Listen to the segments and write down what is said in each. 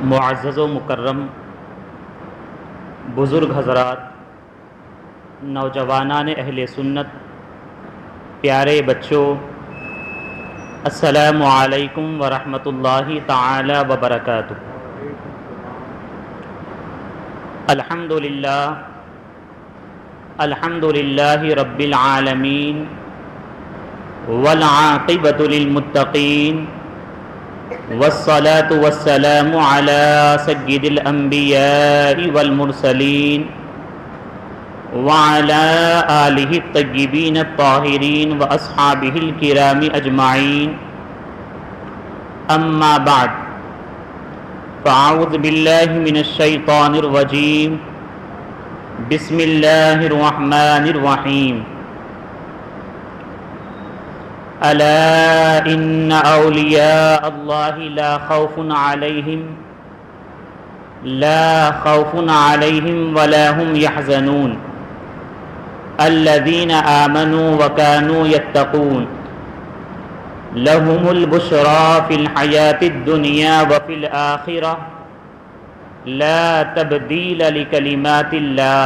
معزز و مکرم بزرگ حضرات، نوجوانان اہل سنت، پیارے بچوں، السلام علیکم ورحمۃ اللہ تعالی وبرکاتہ۔ الحمد للہ رب العالمین والعاقبۃ للمتقین والصلاة والسلام على سید الانبیاء والمرسلین وعلى آلہ الطیبین الطاہرین واصحابہ الکرام اجمعین، اما بعد فاعوذ باللہ من الشیطان الرجیم، بسم اللہ الرحمن الرحیم۔ الا ان اولیاء اللہ لا خوف علیہم ولا هم يحزنون الذین آمنوا وكانوا يتقون لهم البشرى في الحیاة الدنیا وفي الآخرة لا تبدیل لکلمات اللہ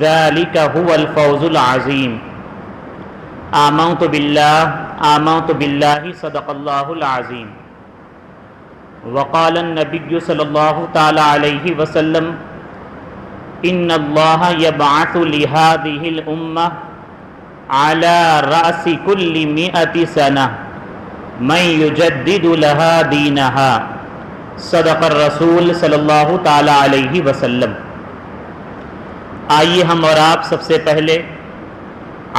ذلك هو الفوز العظیم۔ آمنت باللہ صدق اللہ العظیم۔ وقال النبی صلی اللہ تعالی علیہ وسلم ان اللہ یبعث لہذہ الامہ علی رأس کل 100 سنہ من یجدد لہا دینہا، صدق الرسول صلی اللہ تعالی علیہ وسلم۔ آئیے ہم اور آپ سب سے پہلے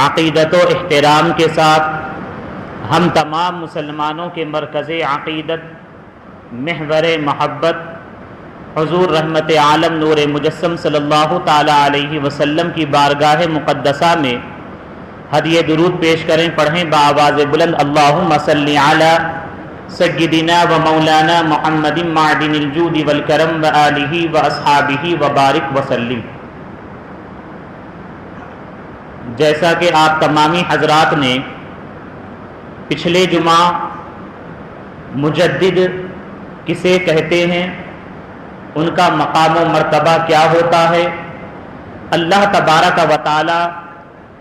عقیدت و احترام کے ساتھ ہم تمام مسلمانوں کے مرکز عقیدت، محور محبت، حضور رحمت عالم نور مجسم صلی اللہ تعالی علیہ وسلم کی بارگاہ مقدسہ میں ہدیہ درود پیش کریں، پڑھیں بآواز بلند، اللہم صلی علی سیدنا و مولانا محمد معدن الجود والکرم و آلہ و اصحابہ وبارک وسلم۔ جیسا کہ آپ تمامی حضرات نے پچھلے جمعہ مجدد کسے کہتے ہیں، ان کا مقام و مرتبہ کیا ہوتا ہے، اللہ تبارک و تعالی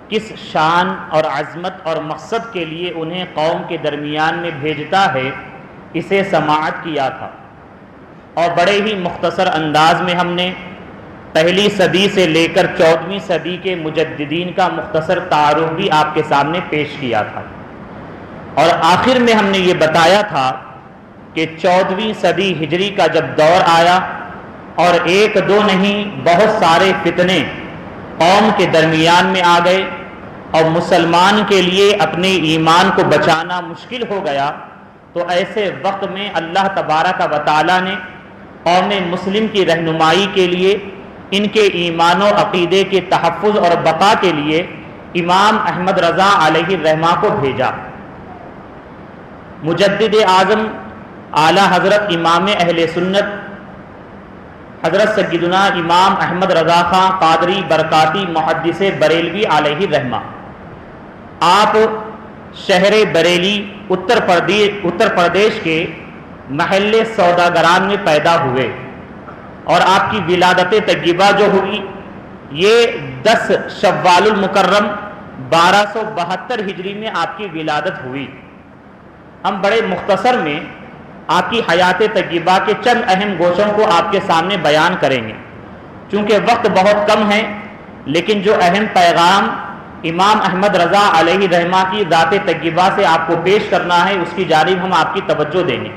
کس شان اور عظمت اور مقصد کے لیے انہیں قوم کے درمیان میں بھیجتا ہے، اسے سماعت کیا تھا، اور بڑے ہی مختصر انداز میں ہم نے پہلی صدی سے لے کر 14ویں صدی کے مجددین کا مختصر تعارف بھی آپ کے سامنے پیش کیا تھا، اور آخر میں ہم نے یہ بتایا تھا کہ 14ویں صدی ہجری کا جب دور آیا اور ایک دو نہیں بہت سارے فتنے قوم کے درمیان میں آ گئے اور مسلمان کے لیے اپنے ایمان کو بچانا مشکل ہو گیا، تو ایسے وقت میں اللہ تبارک و تعالی نے قوم مسلم کی رہنمائی کے لیے، ان کے ایمان و عقیدے کے تحفظ اور بقا کے لیے امام احمد رضا علیہ الرحمہ کو بھیجا۔ مجدد اعظم اعلیٰ حضرت امام اہل سنت حضرت سیدنا امام احمد رضا خان قادری برکاتی محدث بریلوی علیہ الرحمہ، آپ شہر بریلی اتر پردیش کے محل سوداگران میں پیدا ہوئے، اور آپ کی ولادت طیبہ جو ہوئی یہ 10 شوال المکرم 1272 ہجری میں آپ کی ولادت ہوئی۔ ہم بڑے مختصر میں آپ کی حیات طیبہ کے چند اہم گوشوں کو آپ کے سامنے بیان کریں گے، چونکہ وقت بہت کم ہے، لیکن جو اہم پیغام امام احمد رضا علیہ الرحمہ کی ذات طیبہ سے آپ کو پیش کرنا ہے، اس کی جانب ہم آپ کی توجہ دیں گے۔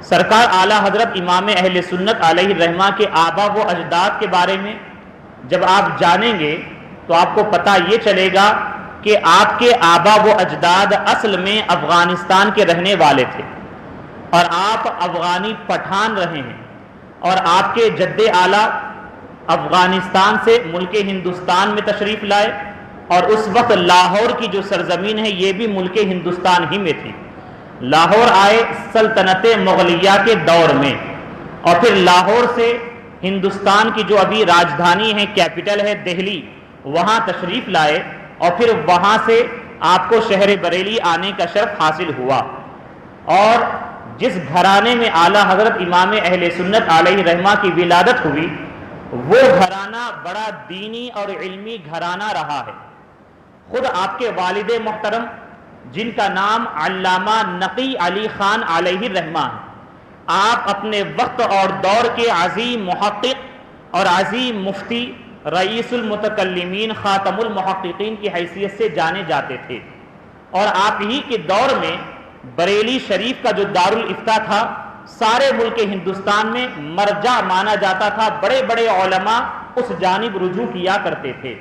سرکار اعلیٰ حضرت امام اہل سنت علیہ الرحمہ کے آبا و اجداد کے بارے میں جب آپ جانیں گے تو آپ کو پتہ یہ چلے گا کہ آپ کے آبا و اجداد اصل میں افغانستان کے رہنے والے تھے، اور آپ افغانی پٹھان رہے ہیں، اور آپ کے جد اعلیٰ افغانستان سے ملک ہندوستان میں تشریف لائے، اور اس وقت لاہور کی جو سرزمین ہے یہ بھی ملک ہندوستان ہی میں تھی۔ لاہور آئے سلطنت مغلیہ کے دور میں، اور پھر لاہور سے ہندوستان کی جو ابھی راجدھانی ہے، کیپٹل ہے دہلی، وہاں تشریف لائے، اور پھر وہاں سے آپ کو شہر بریلی آنے کا شرف حاصل ہوا، اور جس گھرانے میں اعلیٰ حضرت امام اہل سنت علیہ رحمہ کی ولادت ہوئی وہ گھرانہ بڑا دینی اور علمی گھرانہ رہا ہے۔ خود آپ کے والد محترم جن کا نام علامہ نقی علی خان علیہ رحمہ ہے، آپ اپنے وقت اور دور کے عظیم محقق اور عظیم مفتی، رئیس المتکلمین، خاتم المحققین کی حیثیت سے جانے جاتے تھے، اور آپ ہی کے دور میں بریلی شریف کا جو دارالافتاء تھا سارے ملک ہندوستان میں مرجع مانا جاتا تھا، بڑے بڑے علماء اس جانب رجوع کیا کرتے تھے۔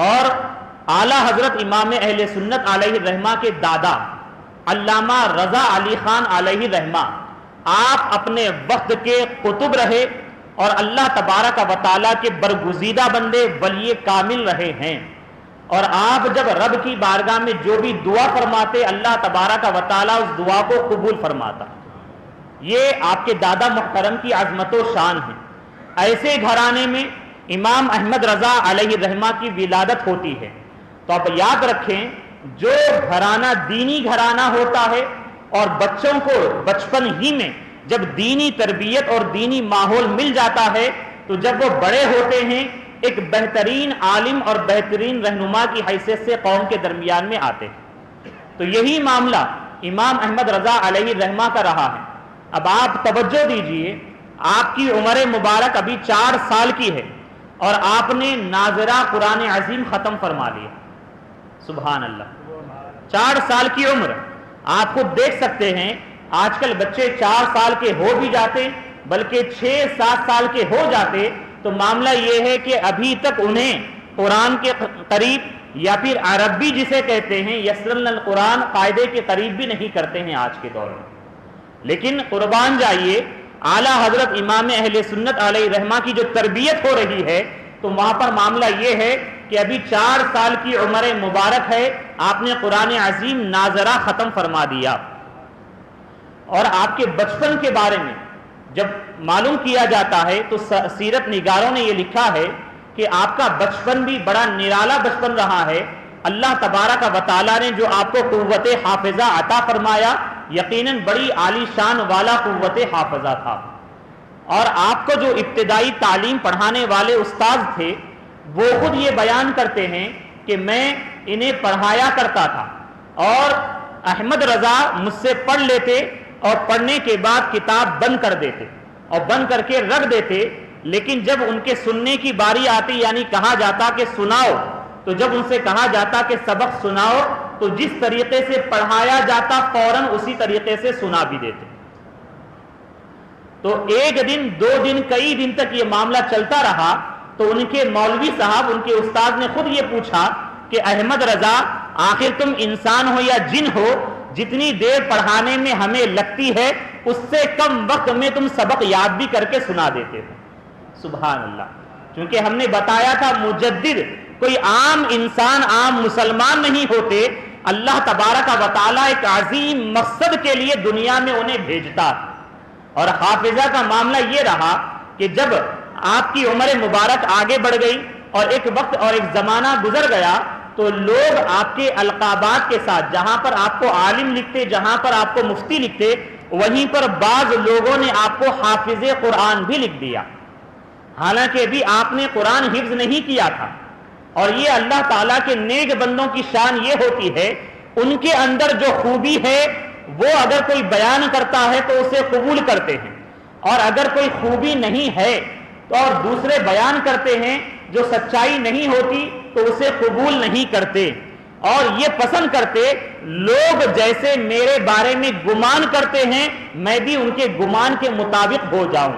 اور اعلیٰ حضرت امام اہل سنت علیہ رحمہ کے دادا علامہ رضا علی خان علیہ رحمہ آپ اپنے وقت کے قطب رہے اور اللہ تبارک و تعالیٰ کے برگزیدہ بندے، ولی کامل رہے ہیں، اور آپ جب رب کی بارگاہ میں جو بھی دعا فرماتے اللہ تبارک و تعالیٰ اس دعا کو قبول فرماتا۔ یہ آپ کے دادا محترم کی عظمت و شان ہے۔ ایسے گھرانے میں امام احمد رضا علیہ رحمہ کی ولادت ہوتی ہے، تو آپ یاد رکھیں جو گھرانہ دینی گھرانہ ہوتا ہے اور بچوں کو بچپن ہی میں جب دینی تربیت اور دینی ماحول مل جاتا ہے تو جب وہ بڑے ہوتے ہیں ایک بہترین عالم اور بہترین رہنما کی حیثیت سے قوم کے درمیان میں آتے ہیں۔ تو یہی معاملہ امام احمد رضا علیہ رحمہ کا رہا ہے۔ اب آپ توجہ دیجئے، آپ کی عمر مبارک ابھی 4 سال کی ہے اور آپ نے ناظرہ قرآن عظیم ختم فرما لیا۔ سبحان اللہ، 4 سال کی عمر! آپ خود دیکھ سکتے ہیں آج کل بچے 4 سال کے ہو بھی جاتے بلکہ 6-7 سال کے ہو جاتے، تو معاملہ یہ ہے کہ ابھی تک انہیں قرآن کے قریب یا پھر عربی جسے کہتے ہیں یسرن القرآن قاعدے کے قریب بھی نہیں کرتے ہیں آج کے دور میں۔ لیکن قربان جائیے اعلیٰ حضرت امام اہل سنت علیہ رحمہ کی جو تربیت ہو رہی ہے تو وہاں پر معاملہ یہ ہے کہ ابھی 4 سال کی عمر مبارک ہے، آپ نے قرآن عظیم ناظرہ ختم فرما دیا۔ اور آپ کے بچپن کے بارے میں جب معلوم کیا جاتا ہے تو سیرت نگاروں نے یہ لکھا ہے کہ آپ کا بچپن بھی بڑا نرالا بچپن رہا ہے۔ اللہ تبارک و تعالیٰ نے جو آپ کو قوت حافظہ عطا فرمایا یقیناً بڑی عالی شان والا قوت حافظہ تھا، اور آپ کو جو ابتدائی تعلیم پڑھانے والے استاذ تھے وہ خود یہ بیان کرتے ہیں کہ میں انہیں پڑھایا کرتا تھا اور احمد رضا مجھ سے پڑھ لیتے اور پڑھنے کے بعد کتاب بند کر دیتے اور بند کر کے رکھ دیتے، لیکن جب ان کے سننے کی باری آتی یعنی کہا جاتا کہ سناؤ، تو جب ان سے کہا جاتا کہ سبق سناؤ تو جس طریقے سے پڑھایا جاتا فوراً اسی طریقے سے سنا بھی دیتے۔ تو 1 دن 2 دن کئی دن تک یہ معاملہ چلتا رہا تو ان کے مولوی صاحب ان کے استاد نے خود یہ پوچھا کہ احمد رضا آخر تم انسان ہو یا جن ہو، جتنی دیر پڑھانے میں ہمیں لگتی ہے اس سے کم وقت میں تم سبق یاد بھی کر کے سنا دیتے ہو۔ سبحان اللہ! چونکہ ہم نے بتایا تھا مجدد کوئی عام انسان عام مسلمان نہیں ہوتے، اللہ تبارک و تعالیٰ ایک عظیم مقصد کے لیے دنیا میں انہیں بھیجتا۔ اور حافظہ کا معاملہ یہ رہا کہ جب آپ کی عمر مبارک آگے بڑھ گئی اور ایک وقت اور ایک زمانہ گزر گیا تو لوگ آپ کے القابات کے ساتھ جہاں پر آپ کو عالم لکھتے، جہاں پر آپ کو مفتی لکھتے، وہیں پر بعض لوگوں نے آپ کو حافظ قرآن بھی لکھ دیا، حالانکہ بھی آپ نے قرآن حفظ نہیں کیا تھا۔ اور یہ اللہ تعالیٰ کے نیک بندوں کی شان یہ ہوتی ہے ان کے اندر جو خوبی ہے وہ اگر کوئی بیان کرتا ہے تو اسے قبول کرتے ہیں، اور اگر کوئی خوبی نہیں ہے تو اور دوسرے بیان کرتے ہیں جو سچائی نہیں ہوتی تو اسے قبول نہیں کرتے، اور یہ پسند کرتے لوگ جیسے میرے بارے میں گمان کرتے ہیں میں بھی ان کے گمان کے مطابق ہو جاؤں۔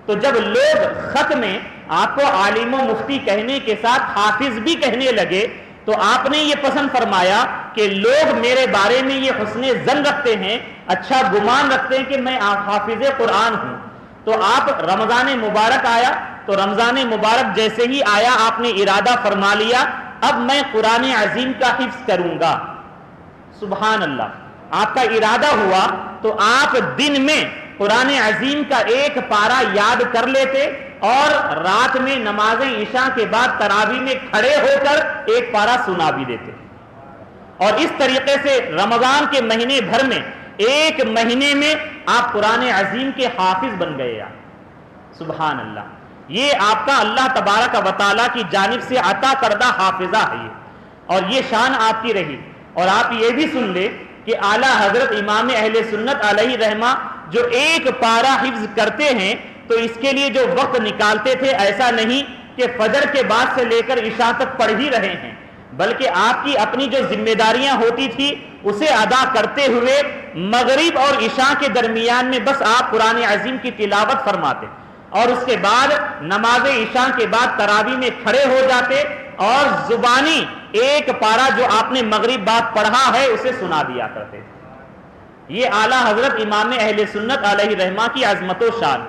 تو جب لوگ خط میں آپ کو عالم و مفتی کہنے کے ساتھ حافظ بھی کہنے لگے تو آپ نے یہ پسند فرمایا کہ لوگ میرے بارے میں یہ حسن ظن رکھتے ہیں، اچھا گمان رکھتے ہیں کہ میں حافظ قرآن ہوں۔ تو آپ رمضان مبارک آیا تو رمضان مبارک جیسے ہی آیا آپ نے ارادہ فرما لیا اب میں قرآن عظیم کا حفظ کروں گا۔ سبحان اللہ! آپ کا ارادہ ہوا تو آپ دن میں قرآن عظیم کا 1 پارہ یاد کر لیتے اور رات میں نماز عشاء کے بعد تراویح میں کھڑے ہو کر 1 پارہ سنا بھی دیتے، اور اس طریقے سے رمضان کے مہینے بھر میں ایک مہینے میں آپ قرآن عظیم کے حافظ بن گئے سبحان اللہ. یہ آپ کا اللہ تبارک و تعالیٰ کی جانب سے عطا کردہ حافظہ ہے یہ, اور یہ شان آپ کی رہی. اور آپ یہ بھی سن لے کہ اعلیٰ حضرت امام اہل سنت علیہ رحمہ جو ایک پارہ حفظ کرتے ہیں تو اس کے لیے جو وقت نکالتے تھے ایسا نہیں کہ فجر کے بعد سے لے کر عشاء تک پڑھ ہی رہے ہیں, بلکہ آپ کی اپنی جو ذمہ داریاں ہوتی تھی اسے ادا کرتے ہوئے مغرب اور عشاء کے درمیان میں بس آپ قرآن عظیم کی تلاوت فرماتے, اور اس کے بعد نماز عشاء کے بعد تراویح میں کھڑے ہو جاتے اور زبانی ایک پارہ جو آپ نے مغرب بعد پڑھا ہے اسے سنا دیا کرتے. یہ اعلیٰ حضرت امام اہل سنت علیہ رحمہ کی عظمت و شان.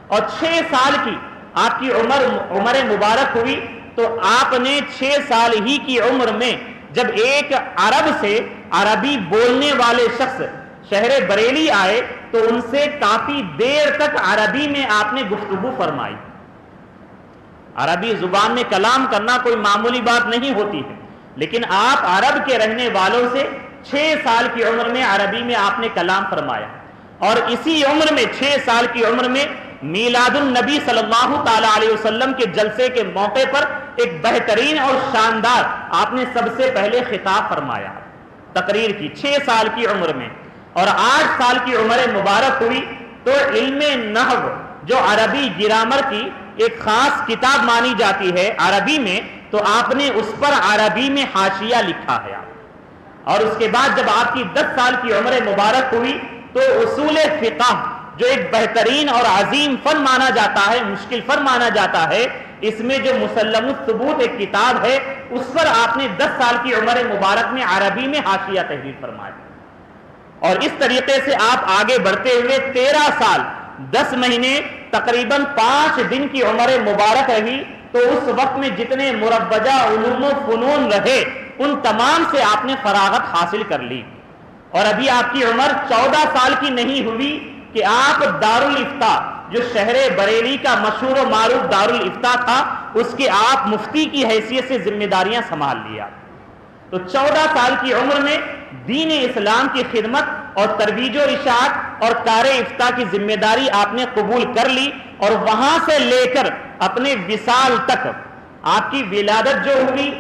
اور 6 سال کی آپ کی عمر مبارک ہوئی تو آپ نے 6 سال ہی کی عمر میں جب ایک عرب سے عربی بولنے والے شخص شہر بریلی آئے تو ان سے کافی دیر تک عربی میں آپ نے گفتگو فرمائی. عربی زبان میں کلام کرنا کوئی معمولی بات نہیں ہوتی ہے, لیکن آپ عرب کے رہنے والوں سے 6 سال کی عمر میں عربی میں آپ نے کلام فرمایا. اور اسی عمر میں 6 سال کی عمر میں میلاد النبی صلی اللہ تعالی علیہ وسلم کے جلسے کے موقع پر ایک بہترین اور شاندار آپ نے سب سے پہلے خطاب فرمایا, تقریر کی 6 سال کی عمر میں. اور 8 سال کی عمر مبارک ہوئی تو علم نحو جو عربی گرامر کی ایک خاص کتاب مانی جاتی ہے عربی میں, تو آپ نے اس پر عربی میں حاشیہ لکھا ہے. اور اس کے بعد جب آپ کی 10 سال کی عمر مبارک ہوئی تو اصول فقہ جو ایک بہترین اور عظیم فن مانا جاتا ہے, مشکل فن مانا جاتا ہے, اس میں جو مسلم الثبوت ایک کتاب ہے اس پر آپ نے 10 سال کی عمر مبارک میں عربی میں حاشیہ تحریر فرمایا. اور اس طریقے سے آپ آگے بڑھتے ہوئے 13 سال 10 مہینے تقریباً 5 دن کی عمر مبارک رہی. تو اس وقت میں جتنے مروجہ علوم و فنون رہے ان تمام سے آپ نے فراغت حاصل کر لی. اور ابھی آپ کی عمر 14 سال کی نہیں ہوئی کہ آپ دارالافتاء جو شہر بریلی کا مشہور و معروف دارالافتاء تھا اس کے آپ مفتی کی حیثیت سے ذمہ داریاں سنبھال لیا. تو 14 سال کی عمر میں دین اسلام کی خدمت اور ترویج و ارشاد اور کار افتاء کی ذمہ داری آپ نے قبول کر لی. اور وہاں سے لے کر اپنے وصال تک آپ کی ولادت جو ہوئی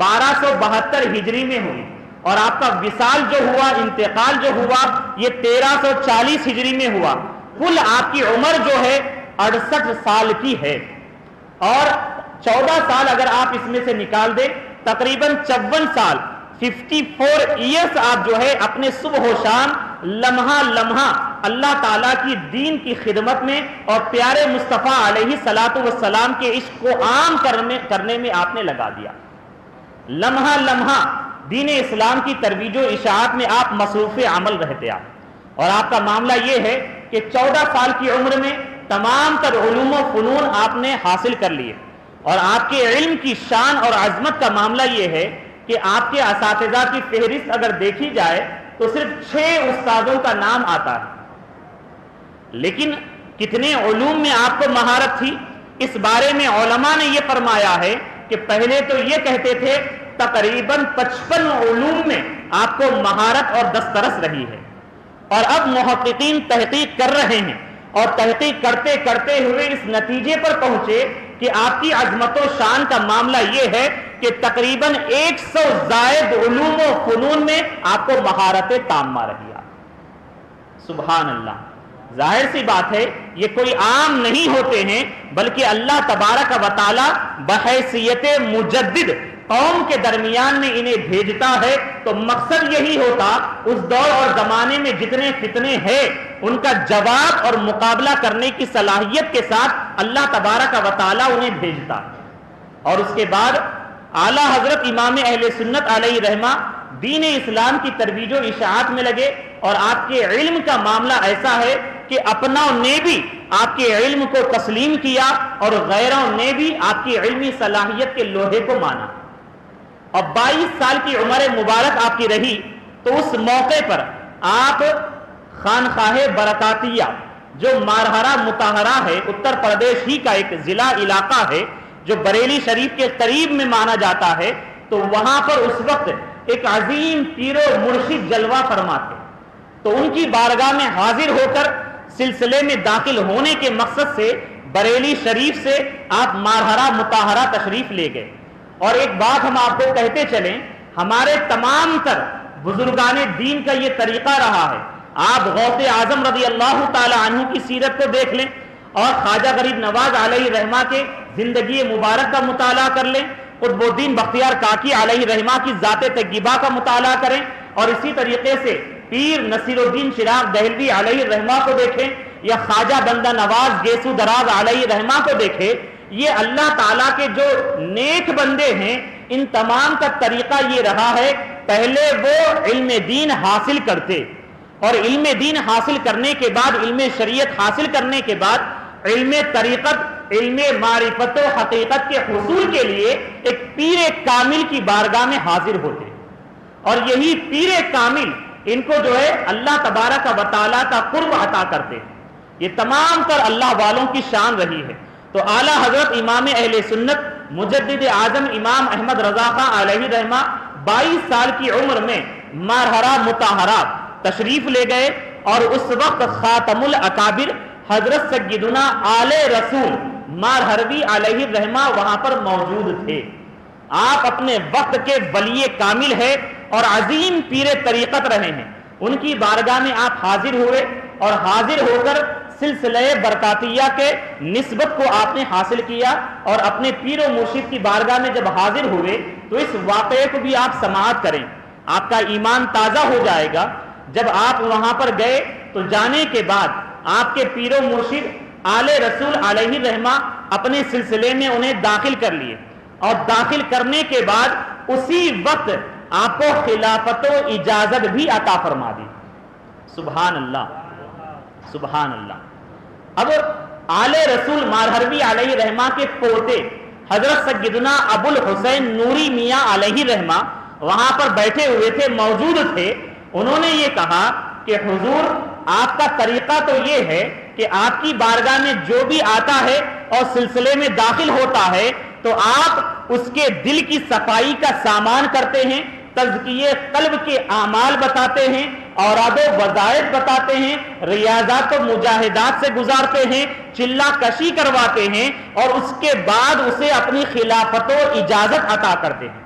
1272 ہجری میں ہوئی, اور آپ کا وصال جو ہوا, انتقال جو ہوا, یہ 1340 ہجری میں ہوا. کل آپ کی عمر جو ہے 68 سال کی ہے. اور 14 سال اگر آپ اس میں سے نکال دیں تقریباً 54 سال 54 ایئرس آپ جو ہے اپنے صبح و شام لمحہ لمحہ اللہ تعالیٰ کی دین کی خدمت میں اور پیارے مصطفیٰ علیہ الصلاۃ والسلام کے عشق کو عام کرنے میں آپ نے لگا دیا. لمحہ لمحہ دین اسلام کی ترویج و اشاعت میں آپ مصروف عمل رہتے آپ. اور آپ کا معاملہ یہ ہے کہ 14 سال کی عمر میں تمام تر علوم و فنون آپ نے حاصل کر لیے. اور آپ کے علم کی شان اور عظمت کا معاملہ یہ ہے کہ آپ کے اساتذہ کی فہرست اگر دیکھی جائے تو صرف 6 استادوں کا نام آتا ہے. لیکن کتنے علوم میں آپ کو مہارت تھی, اس بارے میں علماء نے یہ فرمایا ہے کہ پہلے تو یہ کہتے تھے تقریباً 55 علوم میں آپ کو مہارت اور دسترس رہی ہے. اور اب محققین تحقیق کر رہے ہیں اور تحقیق کرتے کرتے ہوئے اس نتیجے پر پہنچے کہ آپ کی عظمت و شان کا معاملہ یہ ہے کہ تقریباً 100 زائد علوم و فنون میں آپ کو مہارت تامہ رہی. سبحان اللہ. ظاہر سی بات ہے یہ کوئی عام نہیں ہوتے ہیں, بلکہ اللہ تبارک و تعالی بحیثیت مجدد قوم کے درمیان میں انہیں بھیجتا ہے. تو مقصد یہی ہوتا اس دور اور زمانے میں جتنے فتنے ہیں ان کا جواب اور مقابلہ کرنے کی صلاحیت کے ساتھ اللہ تبارک و تعالی انہیں بھیجتا. اور اس کے بعد اعلیٰ حضرت امام اہل سنت علیہ رحمہ دین اسلام کی ترویج و اشاعت میں لگے. اور آپ کے علم کا معاملہ ایسا ہے کہ اپنوں نے بھی آپ کے علم کو تسلیم کیا اور غیروں نے بھی آپ کی علمی صلاحیت کے لوہے کو مانا. اور 22 سال کی عمر مبارک آپ کی رہی تو اس موقع پر آپ خانقاہ برکاتیہ جو مارہرہ مطہرہ ہے, اتر پردیش ہی کا ایک ضلع علاقہ ہے جو بریلی شریف کے قریب میں مانا جاتا ہے, تو وہاں پر اس وقت ایک عظیم پیر و مرشد جلوہ فرما تھے. تو ان کی بارگاہ میں حاضر ہو کر سلسلے میں داخل ہونے کے مقصد سے بریلی شریف سے آپ مارہرہ مطہرہ تشریف لے گئے. اور ایک بات ہم آپ کو کہتے چلیں، ہمارے تمام تر بزرگان دین کا یہ طریقہ رہا ہے. آپ غوث اعظم رضی اللہ تعالی عنہ کی سیرت کو دیکھ لیں اور خواجہ غریب نواز علیہ رحمہ کے زندگی مبارک کا مطالعہ کر لیں، قطب الدین بختیار کاکی علیہ رحمہ کی ذات طیبہ کا مطالعہ کریں، اور اسی طریقے سے پیر نصیر الدین چراغ دہلوی علیہ رحمہ کو دیکھیں یا خواجہ بندہ نواز گیسو دراز علیہ رحمہ کو دیکھیں. یہ اللہ تعالیٰ کے جو نیک بندے ہیں ان تمام کا طریقہ یہ رہا ہے، پہلے وہ علم دین حاصل کرتے اور علم دین حاصل کرنے کے بعد، علم شریعت حاصل کرنے کے بعد علم طریقت، علم معرفت و حقیقت کے حصول کے لیے ایک پیر کامل کی بارگاہ میں حاضر ہوتے. اور یہی پیر کامل ان کو جو ہے اللہ تبارک و تعالیٰ کا قرب عطا کرتے. یہ تمام تر اللہ والوں کی شان رہی ہے. تو اعلیٰ حضرت امام اہل سنت مجدد اعظم امام احمد رضا خان علیہ رحمہ 22 سال کی عمر میں مارہرہ مطہرہ تشریف لے گئے، اور اس وقت خاتم الاکابر حضرت سیدنا آل رسول مارہروی علیہ رحمہ وہاں پر موجود تھے. آپ اپنے وقت کے ولی کامل ہے اور عظیم پیر طریقت رہے ہیں. ان کی بارگاہ میں آپ حاضر ہوئے اور حاضر ہو کر سلسلہ برکاتیہ کے نسبت کو آپ نے حاصل کیا، اور اپنے پیر و مرشد کی بارگاہ میں جب حاضر ہوئے تو اس واقعے کو بھی آپ سماعت کریں، آپ کا ایمان تازہ ہو جائے گا. جب آپ وہاں پر گئے تو جانے کے بعد آپ کے پیر و مرشد آل رسول علیہ رحمہ اپنے سلسلے میں انہیں داخل کر لیے، اور داخل کرنے کے بعد اسی وقت آپ کو خلافت و اجازت بھی عطا فرما دی. سبحان اللہ، سبحان اللہ. اب آل رسول مارہروی علیہ رحمہ کے پوتے حضرت سیدنا ابو الحسین نوری میاں علیہ رحمہ وہاں پر بیٹھے ہوئے تھے، موجود تھے. انہوں نے یہ کہا کہ حضور آپ کا طریقہ تو یہ ہے کہ آپ کی بارگاہ میں جو بھی آتا ہے اور سلسلے میں داخل ہوتا ہے تو آپ اس کے دل کی صفائی کا سامان کرتے ہیں، تزکیے قلب کے اعمال بتاتے ہیں، اوراد و وظائف بتاتے ہیں، ریاضات و مجاہدات سے گزارتے ہیں، چلہ کشی کرواتے ہیں، اور اس کے بعد اسے اپنی خلافت و اجازت عطا کرتے ہیں.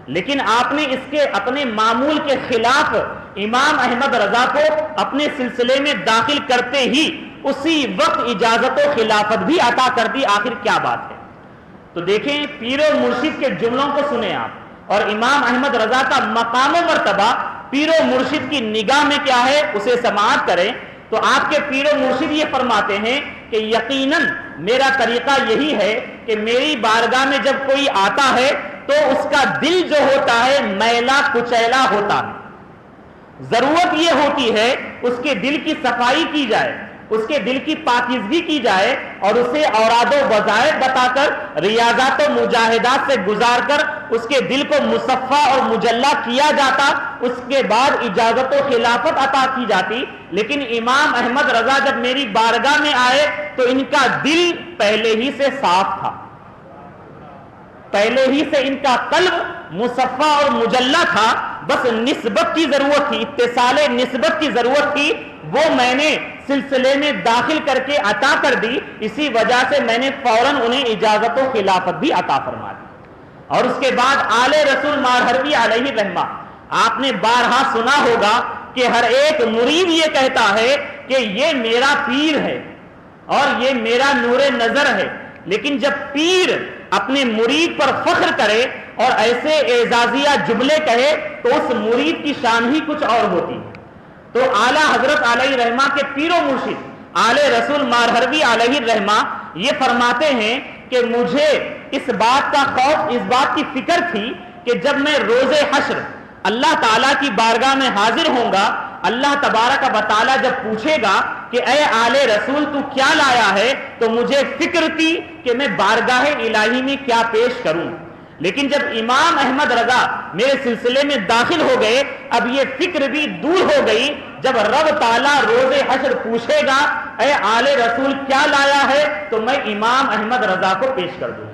لیکن آپ نے اس کے اپنے معمول کے خلاف امام احمد رضا کو اپنے سلسلے میں داخل کرتے ہی اسی وقت اجازت و خلافت بھی عطا کر دی. آخر کیا بات ہے؟ تو دیکھیں پیر و مرشد کے جملوں کو سنیں آپ، اور امام احمد رضا کا مقام و مرتبہ پیر و مرشد کی نگاہ میں کیا ہے اسے سماعت کریں. تو آپ کے پیر و مرشد یہ فرماتے ہیں کہ یقیناً میرا طریقہ یہی ہے کہ میری بارگاہ میں جب کوئی آتا ہے تو اس کا دل جو ہوتا ہے میلا کچیلا ہوتا ہے. ضرورت یہ ہوتی ہے اس کے دل کی صفائی کی جائے، اس کے دل کی پاکیزگی کی جائے، اور اسے اوراد و وظائف بتا کر، ریاضات و مجاہدات سے گزار کر اس کے دل کو مصفا اور مجلہ کیا جاتا، اس کے بعد اجازت و خلافت عطا کی جاتی. لیکن امام احمد رضا جب میری بارگاہ میں آئے تو ان کا دل پہلے ہی سے صاف تھا، پہلے ہی سے ان کا قلب مصفا اور مجلہ تھا. بس نسبت کی ضرورت تھی، اتصال نسبت کی ضرورت تھی، وہ میں نے سلسلے میں داخل کر کے عطا کر دی. اسی وجہ سے میں نے فوراً انہیں اجازت و خلافت بھی عطا فرما دی. اور اس کے بعد آل رسول مارہروی علیہ رحمہ، آپ نے بارہا سنا ہوگا کہ ہر ایک مرید یہ کہتا ہے کہ یہ میرا پیر ہے اور یہ میرا نور نظر ہے. لیکن جب پیر اپنے مرید پر فخر کرے اور ایسے اعزازیہ جملے کہے تو اس مرید کی شان ہی کچھ اور ہوتی ہے. تو اعلیٰ حضرت علیہ رحمہ کے پیر و مرشد آل رسول مارہروی علیہ رحمہ یہ فرماتے ہیں کہ مجھے اس بات کا خوف، اس بات کی فکر تھی کہ جب میں روز حشر اللہ تعالیٰ کی بارگاہ میں حاضر ہوں گا، اللہ تبارک و تعالیٰ جب پوچھے گا کہ اے آل رسول تو کیا لایا ہے، تو مجھے فکر تھی کہ میں بارگاہ الہی میں کیا پیش کروں. لیکن جب امام احمد رضا میرے سلسلے میں داخل ہو گئے، اب یہ فکر بھی دور ہو گئی. جب رب تعالیٰ روز حشر پوچھے گا اے آل رسول کیا لایا ہے، تو میں امام احمد رضا کو پیش کر دوں.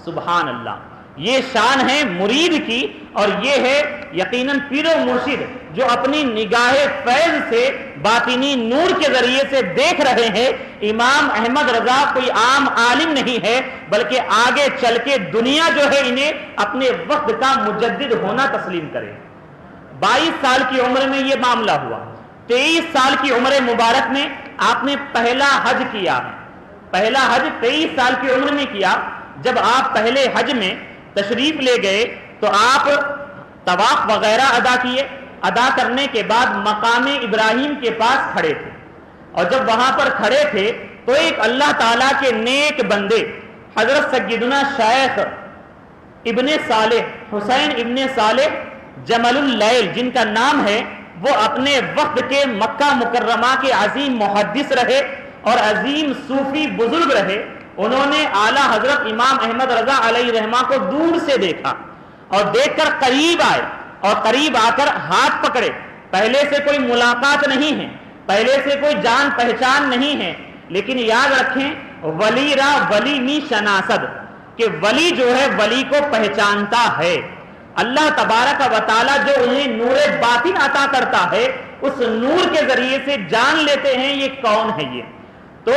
سبحان اللہ. یہ شان ہے مرید کی، اور یہ ہے یقیناً پیر و مرشد جو اپنی نگاہ فیض سے باطنی نور کے ذریعے سے دیکھ رہے ہیں۔ امام احمد رضا کوئی عام عالم نہیں ہے، بلکہ آگے چل کے دنیا جو ہے انہیں اپنے وقت کا مجدد ہونا تسلیم کرے۔ 22 سال کی عمر میں یہ معاملہ ہوا۔ 23 سال کی عمر مبارک میں آپ نے پہلا حج کیا۔ پہلا حج 23 سال کی عمر میں کیا۔ جب آپ پہلے حج میں تشریف لے گئے تو آپ طواف وغیرہ ادا کیے۔ ادا کرنے کے بعد مقام ابراہیم کے پاس کھڑے تھے، اور جب وہاں پر کھڑے تھے تو ایک اللہ تعالیٰ کے نیک بندے حضرت سیدنا شیخ ابن صالح حسین ابن صالح جمل اللیل جن کا نام ہے، وہ اپنے وقت کے مکہ مکرمہ کے عظیم محدث رہے اور عظیم صوفی بزرگ رہے۔ انہوں نے اعلیٰ حضرت امام احمد رضا علیہ رحمہ کو دور سے دیکھا اور دیکھ کر قریب آئے، اور قریب آ کر ہاتھ پکڑے۔ پہلے سے کوئی ملاقات نہیں ہے، پہلے سے کوئی جان پہچان نہیں ہے، لیکن یاد رکھیں ولی را ولی می شناسد، کہ ولی جو ہے ولی کو پہچانتا ہے۔ اللہ تبارک و تعالی جو انہیں نور باطن عطا کرتا ہے، اس نور کے ذریعے سے جان لیتے ہیں یہ کون ہے۔ یہ تو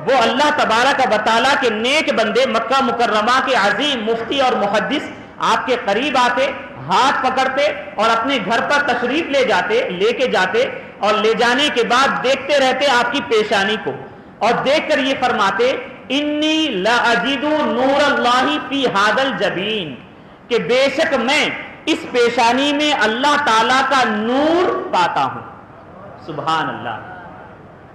وہ اللہ تبارک و تعالی کے نیک بندے مکہ مکرمہ کے عظیم مفتی اور محدث آپ کے قریب آتے، ہاتھ پکڑتے اور اپنے گھر پر تشریف لے کے جاتے، اور لے جانے کے بعد دیکھتے رہتے آپ کی پیشانی کو، اور دیکھ کر یہ فرماتے انی لاجد نور اللہ فی ھذا الجبین، کہ بے شک میں اس پیشانی میں اللہ تعالیٰ کا نور پاتا ہوں۔ سبحان اللہ۔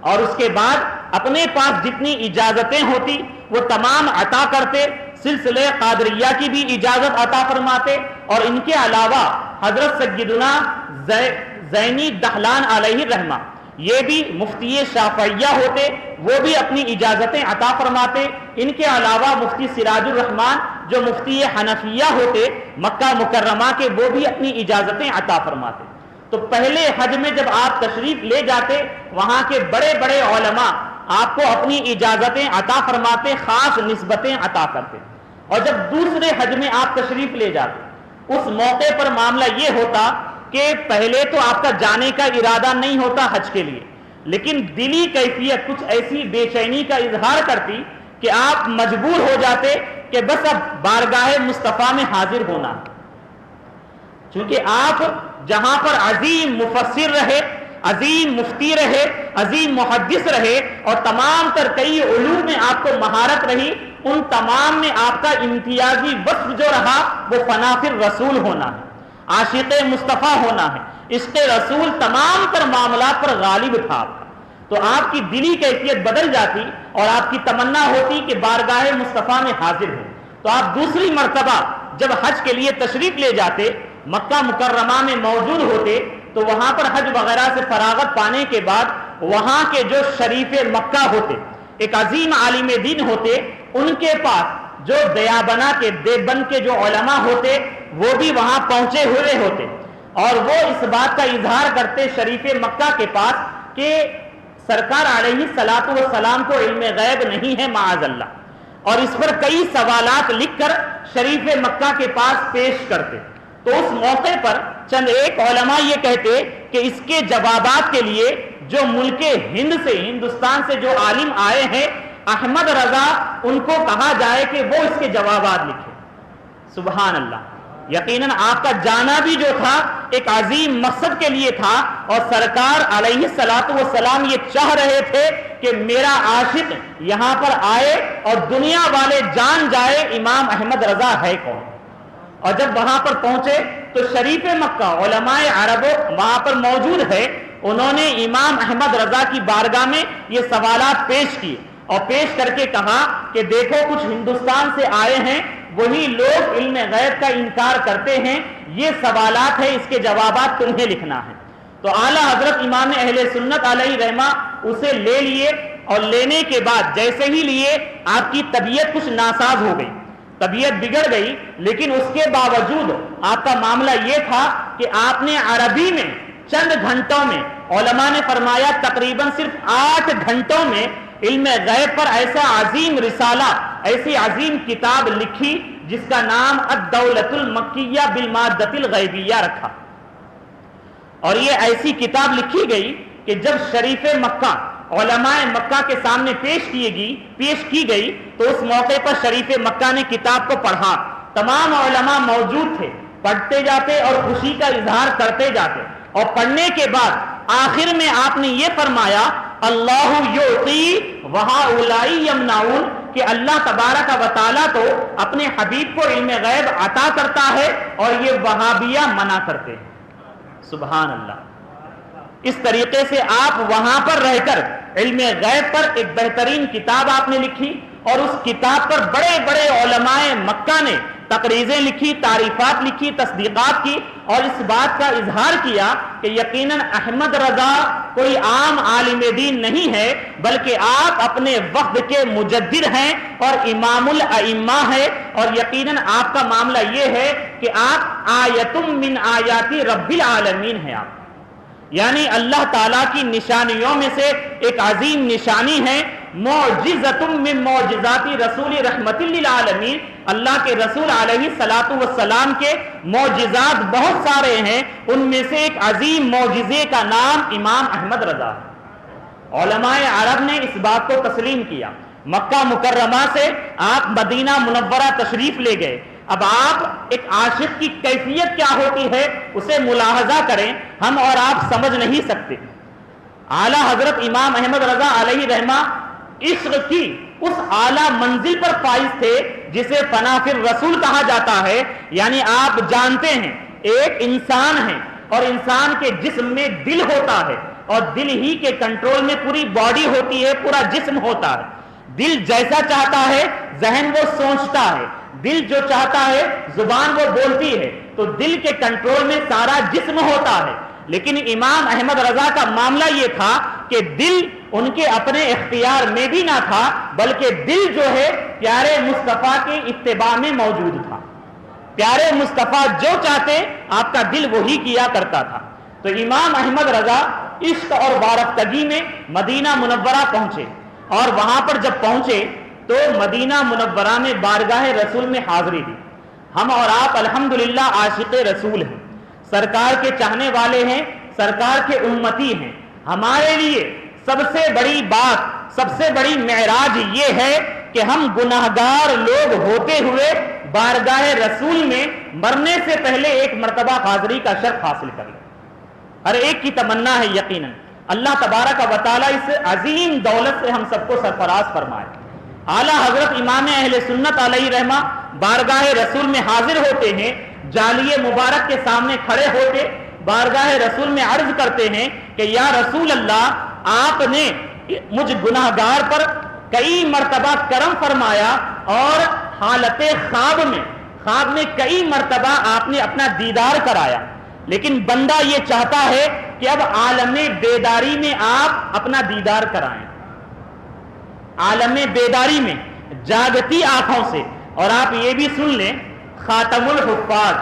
اور اس کے بعد اپنے پاس جتنی اجازتیں ہوتی وہ تمام عطا کرتے، سلسلہ قادریہ کی بھی اجازت عطا فرماتے، اور ان کے علاوہ حضرت سیدنا زینی دہلان علیہ رحمہ یہ بھی مفتی شافعیہ ہوتے، وہ بھی اپنی اجازتیں عطا فرماتے۔ ان کے علاوہ مفتی سراج الرحمان جو مفتی حنفیہ ہوتے مکہ مکرمہ کے، وہ بھی اپنی اجازتیں عطا فرماتے۔ تو پہلے حج میں جب آپ تشریف لے جاتے، وہاں کے بڑے بڑے علماء آپ کو اپنی اجازتیں عطا فرماتے، خاص نسبتیں عطا کرتے۔ اور جب دوسرے حج میں آپ تشریف لے جاتے، اس موقع پر معاملہ یہ ہوتا کہ پہلے تو آپ کا جانے کا ارادہ نہیں ہوتا حج کے لیے، لیکن دلی کیفیت کچھ ایسی بے چینی کا اظہار کرتی کہ آپ مجبور ہو جاتے کہ بس اب بارگاہ مصطفیٰ میں حاضر ہونا، چونکہ آپ جہاں پر عظیم مفسر رہے، عظیم مفتی رہے، عظیم محدث رہے، اور تمام تر کئی علوم میں آپ کو مہارت رہی، ان تمام میں آپ کا امتیازی وصف جو رہا وہ فنافر رسول ہونا ہے، عاشق مصطفیٰ ہونا ہے، عشق رسول تمام تر معاملات پر غالب تھا آپ کا۔ تو آپ کی دلی کیفیت بدل جاتی اور آپ کی تمنا ہوتی کہ بارگاہ مصطفیٰ میں حاضر ہو۔ تو آپ دوسری مرتبہ جب حج کے لیے تشریف لے جاتے، مکہ مکرمہ میں موجود ہوتے، تو وہاں پر حج وغیرہ سے فراغت پانے کے بعد وہاں کے جو شریف مکہ ہوتے، ایک عظیم عالم دین ہوتے، ان کے پاس جو دیابنا کے دیوبند کے جو علماء ہوتے وہ بھی وہاں پہنچے ہوئے ہوتے، اور وہ اس بات کا اظہار کرتے شریف مکہ کے پاس کہ سرکار علیہ الصلوۃ والسلام کو علم غیب نہیں ہے معاذ اللہ، اور اس پر کئی سوالات لکھ کر شریف مکہ کے پاس پیش کرتے۔ تو اس موقع پر چند ایک علماء یہ کہتے کہ اس کے جوابات کے لیے جو ملک ہند سے، ہندوستان سے جو عالم آئے ہیں احمد رضا، ان کو کہا جائے کہ وہ اس کے جوابات لکھیں۔ سبحان اللہ۔ یقیناً آپ کا جانا بھی جو تھا ایک عظیم مقصد کے لیے تھا، اور سرکار علیہ الصلوۃ والسلام یہ چاہ رہے تھے کہ میرا عاشق یہاں پر آئے اور دنیا والے جان جائے امام احمد رضا ہے کون۔ اور جب وہاں پر پہنچے تو شریف مکہ علماء عرب وہاں پر موجود ہے، انہوں نے امام احمد رضا کی بارگاہ میں یہ سوالات پیش کیے، اور پیش کر کے کہا کہ دیکھو کچھ ہندوستان سے آئے ہیں، وہی لوگ علم غیب کا انکار کرتے ہیں، یہ سوالات ہے، اس کے جوابات تمہیں لکھنا ہے۔ تو اعلیٰ حضرت امام اہل سنت علیہ رحمہ اسے لے لیے، اور لینے کے بعد جیسے ہی لیے آپ کی طبیعت کچھ ناساز ہو گئی، طبیعت بگڑ گئی، لیکن اس کے باوجود آپ کا معاملہ یہ تھا کہ آپ نے عربی میں چند گھنٹوں میں، علماء نے فرمایا تقریباً صرف 8 گھنٹوں میں علم غیب پر ایسا عظیم رسالہ، ایسی عظیم کتاب لکھی جس کا نام الدولۃ المکیہ بالمادۃ الغیبیہ رکھا. اور یہ ایسی کتاب لکھی گئی کہ جب شریف مکہ علماء مکہ کے سامنے پیش کی گئی تو اس موقع پر شریف مکہ نے کتاب کو پڑھا. تمام علماء موجود تھے, پڑھتے جاتے اور خوشی کا اظہار کرتے جاتے, اور پڑھنے کے بعد آخر میں آپ نے یہ فرمایا اللہ یعطی وہؤلاء یمنعون, کہ اللہ تبارک و تعالیٰ تو اپنے حبیب کو علم غیب عطا کرتا ہے اور یہ وہابیہ منع کرتے ہیں. سبحان اللہ. اس طریقے سے آپ وہاں پر رہ کر علم غیب پر ایک بہترین کتاب آپ نے لکھی, اور اس کتاب پر بڑے بڑے علماء مکہ نے تقریزیں لکھی, تعریفات لکھی, تصدیقات کی, اور اس بات کا اظہار کیا کہ یقیناً احمد رضا کوئی عام عالم دین نہیں ہے, بلکہ آپ اپنے وقت کے مجدد ہیں اور امام الائمہ ہے, اور یقیناً آپ کا معاملہ یہ ہے کہ آپ آیت من آیات رب العالمین ہیں. آپ یعنی اللہ تعالیٰ کی نشانیوں میں سے ایک عظیم نشانی ہے معجزۃ من معجزات رسول رحمت للعالمین. اللہ کے رسول علیہ الصلوۃ والسلام کے معجزات بہت سارے ہیں, ان میں سے ایک عظیم معجزے کا نام امام احمد رضا. علماء عرب نے اس بات کو تسلیم کیا. مکہ مکرمہ سے آپ مدینہ منورہ تشریف لے گئے. اب آپ ایک عاشق کی کیفیت کیا ہوتی ہے اسے ملاحظہ کریں, ہم اور آپ سمجھ نہیں سکتے. اعلیٰ حضرت امام احمد رضا علیہ رحمہ عشق کی اس اعلیٰ منزل پر فائز تھے جسے فنا الرسول کہا جاتا ہے. یعنی آپ جانتے ہیں ایک انسان ہے اور انسان کے جسم میں دل ہوتا ہے, اور دل ہی کے کنٹرول میں پوری باڈی ہوتی ہے, پورا جسم ہوتا ہے. دل جیسا چاہتا ہے ذہن وہ سوچتا ہے, دل جو چاہتا ہے زبان وہ بولتی ہے, تو دل کے کنٹرول میں سارا جسم ہوتا ہے. لیکن امام احمد رضا کا معاملہ یہ تھا کہ دل ان کے اپنے اختیار میں بھی نہ تھا, بلکہ دل جو ہے پیارے مصطفیٰ کے اتباع میں موجود تھا. پیارے مصطفیٰ جو چاہتے آپ کا دل وہی کیا کرتا تھا. تو امام احمد رضا عشق اور وارفتگی میں مدینہ منورہ پہنچے, اور وہاں پر جب پہنچے تو مدینہ منورہ میں بارگاہ رسول میں حاضری دی. ہم اور آپ الحمدللہ عاشق رسول ہیں, سرکار کے چاہنے والے ہیں, سرکار کے امتی ہیں. ہمارے لیے سب سے بڑی بات, سب سے بڑی معراج یہ ہے کہ ہم گناہگار لوگ ہوتے ہوئے بارگاہ رسول میں مرنے سے پہلے ایک مرتبہ حاضری کا شرف حاصل کر لیں. ہر ایک کی تمنا ہے یقیناً اللہ تبارک و تعالیٰ اس عظیم دولت سے ہم سب کو سرفراز فرمائے. اعلیٰ حضرت امام اہل سنت علیہ رحمہ بارگاہ رسول میں حاضر ہوتے ہیں, جالیے مبارک کے سامنے کھڑے ہوتے بارگاہ رسول میں عرض کرتے ہیں کہ یا رسول اللہ, آپ نے مجھ گناہگار پر کئی مرتبہ کرم فرمایا, اور حالت خواب میں کئی مرتبہ آپ نے اپنا دیدار کرایا, لیکن بندہ یہ چاہتا ہے کہ اب عالم بیداری میں آپ اپنا دیدار کرائیں, عالم بیداری میں جاگتی آنکھوں سے. اور آپ یہ بھی سن لیں, خاتم الحفاظ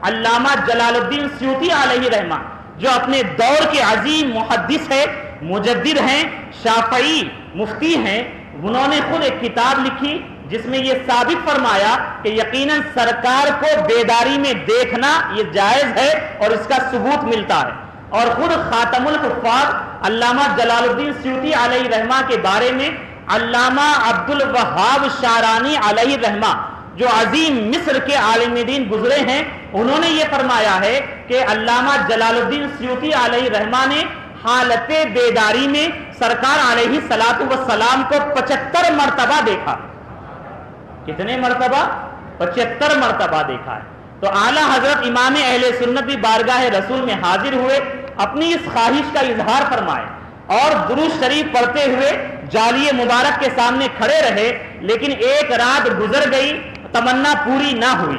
علامہ جلال الدین سیوطی علیہ رحمہ جو اپنے دور کے عظیم محدث ہے, مجدد ہیں, شافعی مفتی ہیں, انہوں نے خود ایک کتاب لکھی جس میں یہ ثابت فرمایا کہ یقیناً سرکار کو بیداری میں دیکھنا یہ جائز ہے اور اس کا ثبوت ملتا ہے. اور خود خاتم الحفاظ علامہ جلال الدین سیوطی علیہ رحمہ کے بارے میں علامہ عبد الوہاب شارانی علیہ رحمہ جو عظیم مصر کے عالم دین گزرے ہیں, انہوں نے یہ فرمایا ہے کہ علامہ جلال الدین سیوطی علیہ رحمہ نے حالت بیداری میں سرکار علیہ الصلوۃ والسلام کو 75 مرتبہ دیکھا. کتنے مرتبہ؟ 75 مرتبہ دیکھا ہے. تو اعلیٰ حضرت امام اہل سنت بھی بارگاہ رسول میں حاضر ہوئے, اپنی اس خواہش کا اظہار فرمائے, اور درود شریف پڑھتے ہوئے جالیے مبارک کے سامنے کھڑے رہے. لیکن ایک رات گزر گئی, تمنا پوری نہ ہوئی.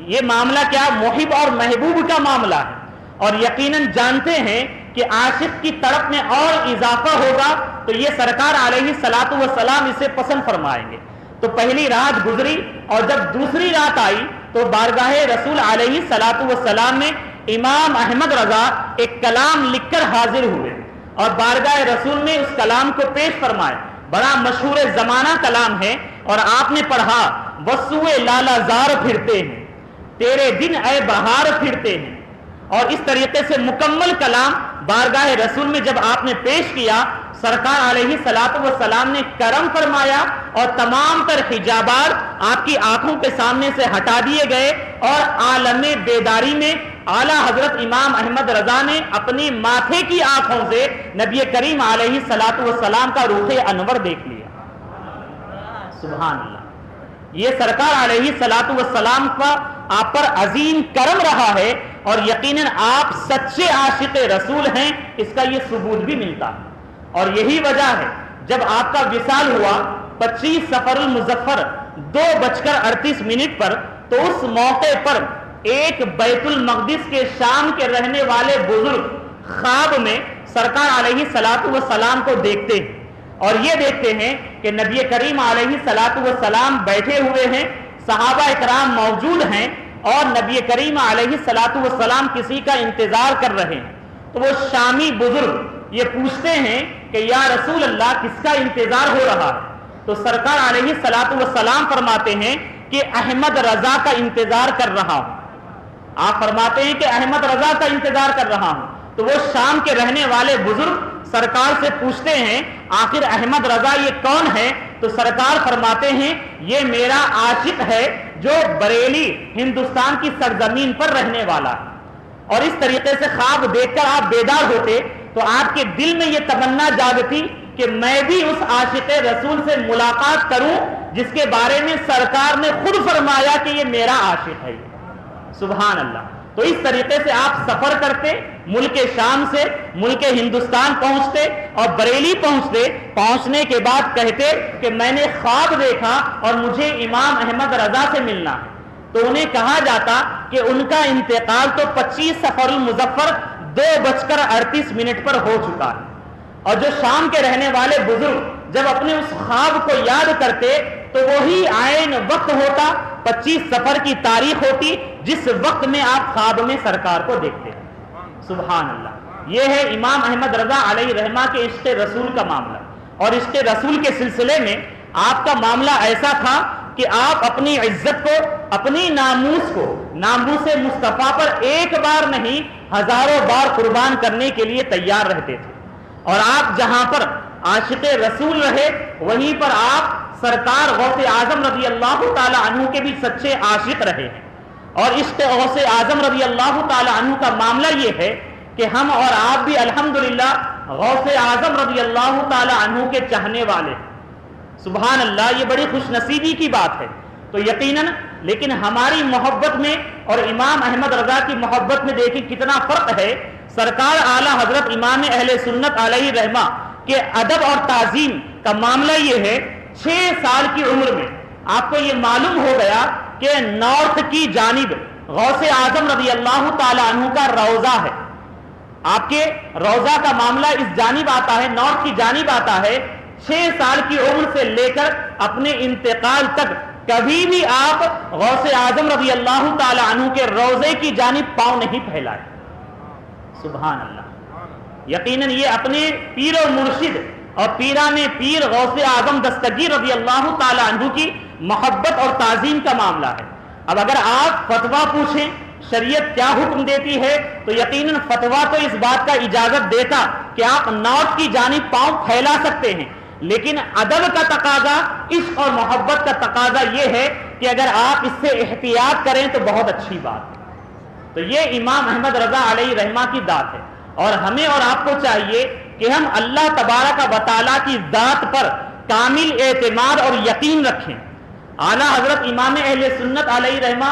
یہ معاملہ کیا؟ محب اور محبوب کا معاملہ ہے, اور یقیناً جانتے ہیں کہ عاشق کی طرف میں اور اضافہ ہوگا تو یہ سرکار علیہ الصلوۃ والسلام اسے پسند فرمائیں گے. تو پہلی رات گزری, اور جب دوسری رات آئی تو بارگاہ رسول علیہ الصلوۃ والسلام میں امام احمد رضا ایک کلام لکھ کر حاضر ہوئے, اور بارگاہ رسول میں اس کلام کو پیش فرمائے. بڑا مشہور زمانہ کلام ہے, اور آپ نے پڑھا وسوئے لالا زار پھرتے ہیں، تیرے دن اے بہار پھرتے ہیں۔ اور اس طریقے سے مکمل کلام بارگاہ رسول میں جب آپ نے پیش کیا، سرکار علیہ الصلوۃ والسلام نے کرم فرمایا اور تمام تر حجابات آپ کی آنکھوں کے سامنے سے ہٹا دیے گئے، اور عالم بیداری میں اعلیٰ حضرت امام احمد رضا نے اپنی ماتھے کی آنکھوں سے نبی کریم علیہ الصلوۃ والسلام کا روح انور دیکھ لیا۔ سبحان اللہ، یہ سرکار علیہ الصلوۃ والسلام کا آپ پر عظیم کرم رہا ہے، اور یقیناً آپ سچے عاشق رسول ہیں، اس کا یہ ثبوت بھی ملتا ہے۔ اور یہی وجہ ہے جب آپ کا وصال ہوا 25 سفر المظفر 2:38 پر، تو اس موقع پر ایک بیت المقدس کے شام کے رہنے والے بزرگ خواب میں سرکار علیہ الصلوۃ والسلام کو دیکھتے ہیں، اور یہ دیکھتے ہیں کہ نبی کریم علیہ الصلوۃ والسلام بیٹھے ہوئے ہیں، صحابہ اکرام موجود ہیں، اور نبی کریم علیہ الصلوۃ والسلام کسی کا انتظار کر رہے ہیں۔ تو وہ شامی بزرگ یہ پوچھتے ہیں کہ یا رسول اللہ کس کا انتظار ہو رہا ہے؟ تو سرکار علیہ الصلوۃ والسلام فرماتے ہیں کہ احمد رضا کا انتظار کر رہا ہوں۔ آپ فرماتے ہیں کہ احمد رضا کا انتظار کر رہا ہوں۔ تو وہ شام کے رہنے والے بزرگ سرکار سے پوچھتے ہیں آخر احمد رضا یہ کون ہے؟ تو سرکار فرماتے ہیں یہ میرا عاشق ہے جو بریلی ہندوستان کی سرزمین پر رہنے والا ہے۔ اور اس طریقے سے خواب دیکھ کر آپ بیدار ہوتے تو آپ کے دل میں یہ تمنا جاگتی کہ میں بھی اس عاشق رسول سے ملاقات کروں جس کے بارے میں سرکار نے خود فرمایا کہ یہ میرا عاشق ہے۔ سبحان اللہ۔ تو اس طریقے سے آپ سفر کرتے، ملک شام سے ملک ہندوستان پہنچتے، اور بریلی پہنچتے، پہنچنے کے بعد کہتے کہ میں نے خواب دیکھا اور مجھے امام احمد رضا سے ملنا ہے۔ تو انہیں کہا جاتا کہ ان کا انتقال تو 25 سفر المظفر 2:38 پر ہو چکا ہے۔ اور جو شام کے رہنے والے بزرگ جب اپنے اس خواب کو یاد کرتے تو وہی عین وقت ہوتا، 25 سفر کی تاریخ ہوتی جس وقت میں آپ خواب میں سرکار کو دیکھتے ہیں۔ سبحان اللہ۔ یہ ہے امام احمد رضا علیہ رحمہ کے عشق رسول کا معاملہ۔ اور عشق رسول کے سلسلے میں آپ کا معاملہ ایسا تھا کہ آپ اپنی عزت کو، اپنی ناموس کو ناموس مصطفیٰ پر ایک بار نہیں ہزاروں بار قربان کرنے کے لیے تیار رہتے تھے۔ اور آپ جہاں پر عاشق رسول رہے وہیں پر آپ سرکار غوث اعظم رضی اللہ تعالی عنہ کے بھی سچے عاشق رہے ہیں۔ اور عشق غوث اعظم رضی اللہ تعالی عنہ کا معاملہ یہ ہے کہ ہم اور آپ بھی الحمدللہ غوث اعظم رضی اللہ تعالی عنہ کے چاہنے والے ہیں۔ سبحان اللہ، یہ بڑی خوش نصیبی کی بات ہے۔ تو یقیناً لیکن ہماری محبت میں اور امام احمد رضا کی محبت میں دیکھیں کتنا فرق ہے۔ سرکار اعلیٰ حضرت امام اہل سنت علیہ رحمہ کے ادب اور تعظیم کا معاملہ یہ ہے، 6 سال کی عمر میں آپ کو یہ معلوم ہو گیا کہ نارتھ کی جانب غوث اعظم رضی اللہ تعالی عنہ کا روضہ ہے۔ آپ کے روضہ کا معاملہ اس جانب آتا ہے، نارتھ کی جانب آتا ہے۔ 6 سال کی عمر سے لے کر اپنے انتقال تک کبھی بھی آپ غوث اعظم رضی اللہ تعالی عنہ کے روضے کی جانب پاؤں نہیں پھیلائے۔ سبحان اللہ۔ یقیناً یہ اپنے پیر و مرشد اور پیران پیر غوث اعظم دستگیر رضی اللہ تعالی عنہ کی محبت اور تعظیم کا معاملہ ہے۔ اب اگر آپ فتویٰ پوچھیں شریعت کیا حکم دیتی ہے تو یقیناً فتویٰ تو اس بات کا اجازت دیتا کہ آپ نارتھ کی جانب پاؤں پھیلا سکتے ہیں، لیکن ادب کا تقاضا، عشق اور محبت کا تقاضا یہ ہے کہ اگر آپ اس سے احتیاط کریں تو بہت اچھی بات ہے۔ تو یہ امام احمد رضا علیہ رحمہ کی ذات ہے، اور ہمیں اور آپ کو چاہیے کہ ہم اللہ تبارک و تعالیٰ کی ذات پر کامل اعتماد اور یقین رکھیں۔ اعلیٰ حضرت امام اہل سنت علیہ رحمہ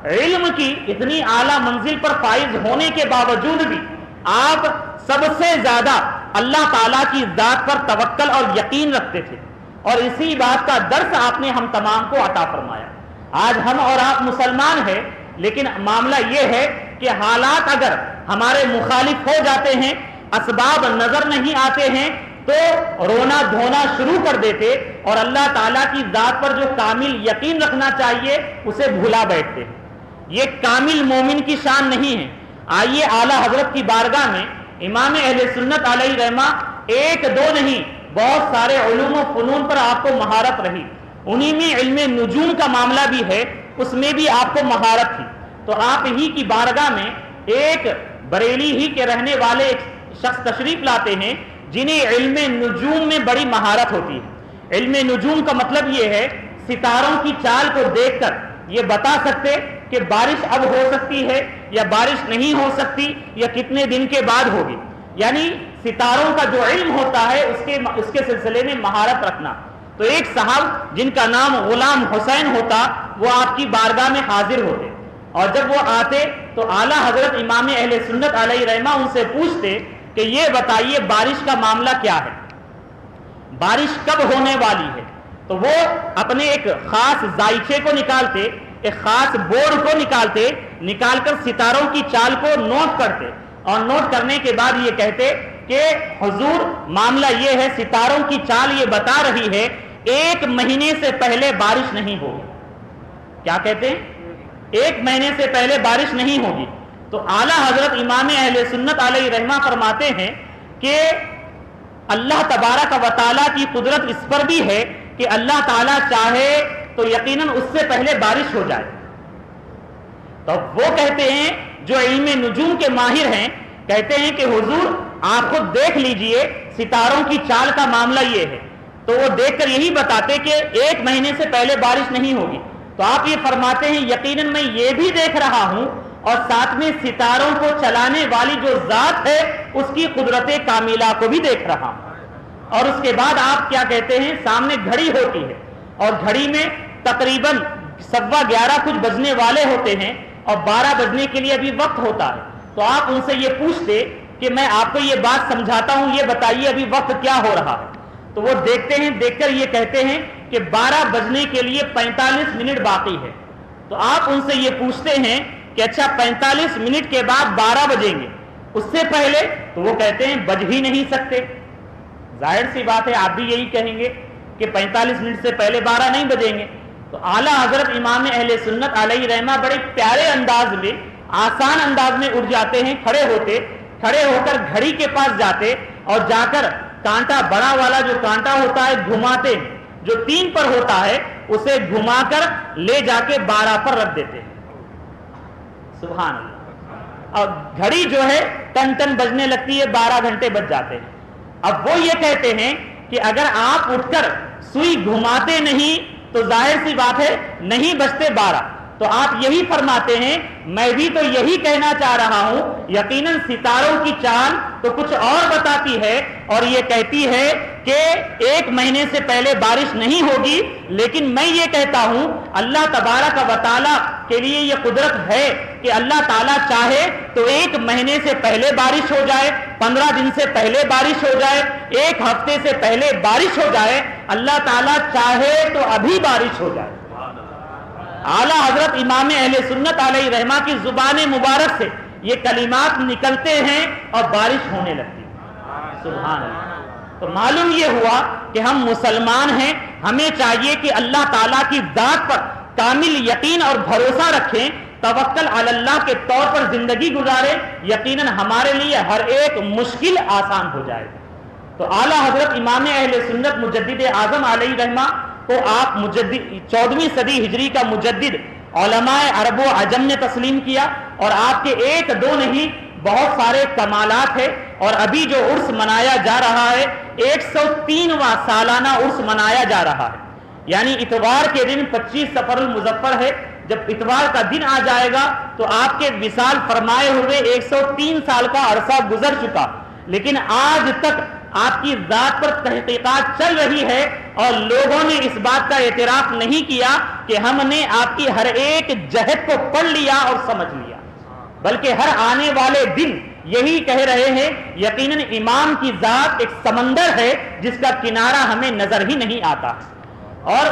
علم کی اتنی اعلیٰ منزل پر فائز ہونے کے باوجود بھی آپ سب سے زیادہ اللہ تعالیٰ کی ذات پر توکل اور یقین رکھتے تھے، اور اسی بات کا درس آپ نے ہم تمام کو عطا فرمایا۔ آج ہم اور آپ مسلمان ہیں، لیکن معاملہ یہ ہے کہ حالات اگر ہمارے مخالف ہو جاتے ہیں، اسباب نظر نہیں آتے ہیں، تو رونا دھونا شروع کر دیتے اور اللہ تعالیٰ کی ذات پر جو کامل یقین رکھنا چاہیے اسے بھلا بیٹھتے۔ یہ کامل مومن کی شان نہیں ہے۔ آئیے اعلیٰ حضرت کی بارگاہ میں امام اہل سنت علیہ رحمہ 1 2 نہیں بہت سارے علوم و فنون پر آپ کو مہارت رہی، انہی میں علم نجوم کا معاملہ بھی ہے، اس میں بھی آپ کو مہارت تھی. تو آپ ہی کی بارگاہ میں ایک بریلی ہی کے رہنے والے ایک شخص تشریف لاتے ہیں جنہیں علم نجوم میں بڑی مہارت ہوتی ہے. علم نجوم کا مطلب یہ ہے ستاروں کی چال کو دیکھ کر یہ بتا سکتے کہ بارش اب ہو سکتی ہے یا بارش نہیں ہو سکتی یا کتنے دن کے بعد ہوگی. یعنی ستاروں کا جو علم ہوتا ہے اس کے سلسلے میں مہارت رکھنا. تو ایک صاحب جن کا نام غلام حسین ہوتا وہ آپ کی بارگاہ میں حاضر ہوتے، اور جب وہ آتے تو اعلیٰ حضرت امام اہل سنت علیہ رحمہ ان سے پوچھتے کہ یہ بتائیے بارش کا معاملہ کیا ہے، بارش کب ہونے والی ہے. تو وہ اپنے ایک خاص زائچے کو نکالتے، ایک خاص بورڈ کو نکال کر ستاروں کی چال کو نوٹ کرتے، اور نوٹ کرنے کے بعد یہ کہتے کہ حضور معاملہ یہ ہے ستاروں کی چال یہ بتا رہی ہے 1 مہینے سے پہلے بارش نہیں ہوگی. کیا کہتے ہیں؟ 1 مہینے سے پہلے بارش نہیں ہوگی. تو اعلیٰ حضرت امام اہل سنت علیہ رحمہ فرماتے ہیں کہ اللہ تبارک و تعالیٰ کی قدرت اس پر بھی ہے کہ اللہ تعالیٰ چاہے تو یقیناً اس سے پہلے بارش ہو جائے. تو وہ کہتے ہیں جو علم نجوم کے ماہر ہیں، کہتے ہیں کہ حضور آپ خود دیکھ لیجئے ستاروں کی چال کا معاملہ یہ ہے. تو وہ دیکھ کر یہی بتاتے کہ 1 مہینے سے پہلے بارش نہیں ہوگی. تو آپ یہ فرماتے ہیں یقیناً میں یہ بھی دیکھ رہا ہوں اور ساتھ میں ستاروں کو چلانے والی جو ذات ہے اس کی قدرت کاملہ کو بھی دیکھ رہا ہوں. اور اس کے بعد آپ کیا کہتے ہیں، سامنے گھڑی ہوتی ہے اور گھڑی میں تقریباً 11:15 کچھ بجنے والے ہوتے ہیں اور 12 بجنے کے لیے ابھی وقت ہوتا ہے. تو آپ ان سے یہ پوچھتے کہ میں آپ کو یہ بات سمجھاتا ہوں، یہ بتائیے ابھی وقت کیا ہو رہا ہے. تو وہ دیکھتے ہیں، دیکھ کر یہ کہتے ہیں کہ 12 بجنے کے لیے 45 منٹ باقی ہے. تو آپ ان سے یہ پوچھتے ہیں کہ اچھا 45 منٹ کے بعد 12 بجیں گے، اس سے پہلے؟ تو وہ کہتے ہیں بج ہی نہیں سکتے. ظاہر سی بات ہے آپ بھی یہی کہیں گے کہ 45 منٹ سے پہلے 12 نہیں بجیں گے. تو اعلیٰ حضرت امام اہل سنت علیہ رحمہ بڑے پیارے انداز میں، آسان انداز میں اٹھ جاتے ہیں، کھڑے ہو کر گھڑی کے پاس جاتے اور جا کر کانٹا، بڑا والا جو کانٹا ہوتا ہے گھماتے، جو 3 پر ہوتا ہے اسے گھما کر لے جا کے 12 پر رکھ دیتے. سبحان اللہ. اور گھڑی جو ہے ٹن ٹن بجنے لگتی ہے، 12 گھنٹے بج جاتے ہیں. اب وہ یہ کہتے ہیں کہ اگر آپ اٹھ کر سوئی گھماتے نہیں تو ظاہر سی بات ہے نہیں بجتے 12. تو آپ یہی فرماتے ہیں میں بھی تو یہی کہنا چاہ رہا ہوں یقیناً ستاروں کی چال تو کچھ اور بتاتی ہے اور یہ کہتی ہے کہ 1 مہینے سے پہلے بارش نہیں ہوگی، لیکن میں یہ کہتا ہوں اللہ تبارک و تعالیٰ کے لیے یہ قدرت ہے کہ اللہ تعالیٰ چاہے تو 1 مہینے سے پہلے بارش ہو جائے، 15 دن سے پہلے بارش ہو جائے، 1 ہفتے سے پہلے بارش ہو جائے. اللہ تعالیٰ چاہے تو ابھی بارش ہو جائے. اعلیٰ حضرت امام اہل سنت علیہ رحمہ کی زبان مبارک سے یہ کلمات نکلتے ہیں اور بارش ہونے لگتی. سبحان اللہ. تو معلوم یہ ہوا کہ ہم مسلمان ہیں، ہمیں چاہیے کہ اللہ تعالیٰ کی ذات پر کامل یقین اور بھروسہ رکھیں، توکل علی اللہ کے طور پر زندگی گزارے، یقیناً ہمارے لیے ہر ایک مشکل آسان ہو جائے. تو اعلیٰ حضرت امام اہل سنت مجدد اعظم علیہ رحمہ کو آپ 14ویں صدی ہجری کا مجدد علماء عرب و عجم نے تسلیم کیا، اور آپ کے 1-2 نہیں بہت سارے کمالات ہیں. اور ابھی جو عرس منایا جا رہا ہے 103واں سالانہ عرس منایا جا رہا ہے. یعنی اتوار کے دن 25 صفر المظفر ہے. جب اتوار کا دن آ جائے گا تو آپ کے وصال فرمائے ہوئے 103 سال کا عرصہ گزر چکا، لیکن آج تک آپ کی ذات پر تحقیقات چل رہی ہے اور لوگوں نے اس بات کا اعتراف نہیں کیا کہ ہم نے آپ کی ہر ایک جہت کو پڑھ لیا اور سمجھ لیا، بلکہ ہر آنے والے دن یہی کہہ رہے ہیں یقیناً امام کی ذات ایک سمندر ہے جس کا کنارہ ہمیں نظر ہی نہیں آتا. اور